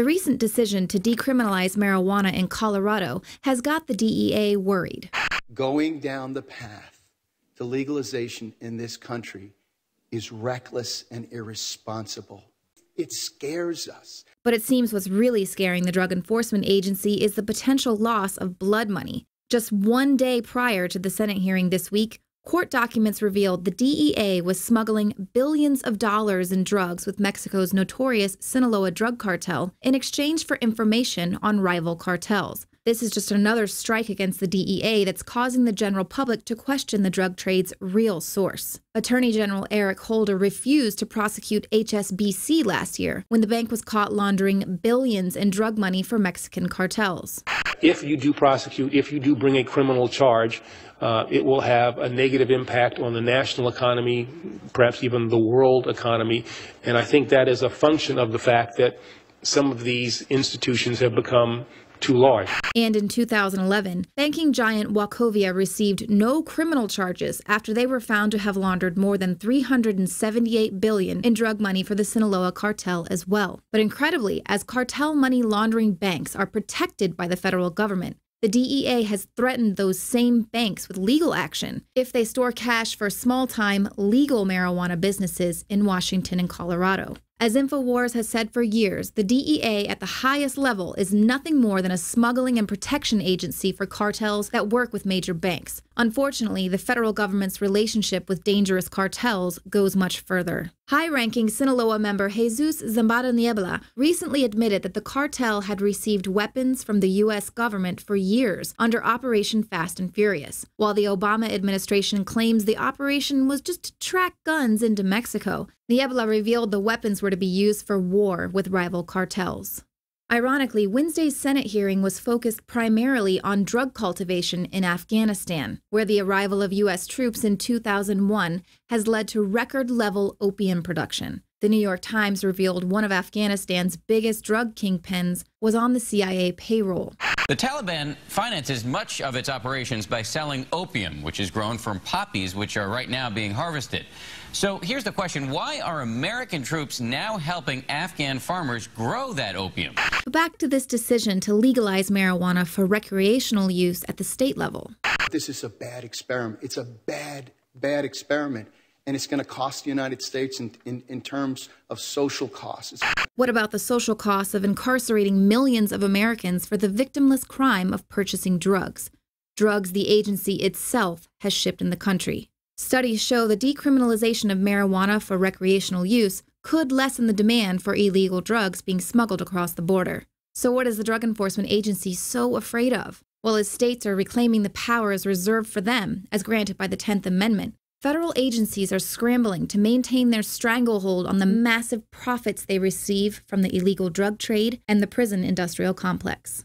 The recent decision to decriminalize marijuana in Colorado has got the DEA worried. Going down the path to legalization in this country is reckless and irresponsible. It scares us. But it seems what's really scaring the Drug Enforcement Agency is the potential loss of blood money. Just one day prior to the Senate hearing this week, court documents revealed the DEA was smuggling billions of dollars in drugs with Mexico's notorious Sinaloa drug cartel in exchange for information on rival cartels. This is just another strike against the DEA that's causing the general public to question the drug trade's real source. Attorney General Eric Holder refused to prosecute HSBC last year when the bank was caught laundering billions in drug money for Mexican cartels. If you do prosecute, if you do bring a criminal charge, it will have a negative impact on the national economy, perhaps even the world economy. And I think that is a function of the fact that some of these institutions have become too large. And in 2011, banking giant Wachovia received no criminal charges after they were found to have laundered more than $378 billion in drug money for the Sinaloa cartel as well. But incredibly, as cartel money laundering banks are protected by the federal government, the DEA has threatened those same banks with legal action if they store cash for small-time legal marijuana businesses in Washington and Colorado. As InfoWars has said for years, the DEA at the highest level is nothing more than a smuggling and protection agency for cartels that work with major banks. Unfortunately, the federal government's relationship with dangerous cartels goes much further. High-ranking Sinaloa member Jesus Zambada Niebla recently admitted that the cartel had received weapons from the U.S. government for years under Operation Fast and Furious, while the Obama administration claims the operation was just to track guns into Mexico. Niebla revealed the weapons were to be used for war with rival cartels. Ironically, Wednesday's Senate hearing was focused primarily on drug cultivation in Afghanistan, where the arrival of U.S. troops in 2001 has led to record-level opium production. The New York Times revealed one of Afghanistan's biggest drug kingpins was on the CIA payroll. The Taliban finances much of its operations by selling opium, which is grown from poppies, which are right now being harvested. So here's the question: why are American troops now helping Afghan farmers grow that opium? But back to this decision to legalize marijuana for recreational use at the state level. This is a bad experiment. It's a bad experiment. And it's going to cost the United States in terms of social costs. What about the social costs of incarcerating millions of Americans for the victimless crime of purchasing drugs? Drugs the agency itself has shipped in the country. Studies show the decriminalization of marijuana for recreational use could lessen the demand for illegal drugs being smuggled across the border. So what is the Drug Enforcement Agency so afraid of? Well, as states are reclaiming the powers reserved for them, as granted by the 10th Amendment, federal agencies are scrambling to maintain their stranglehold on the massive profits they receive from the illegal drug trade and the prison industrial complex.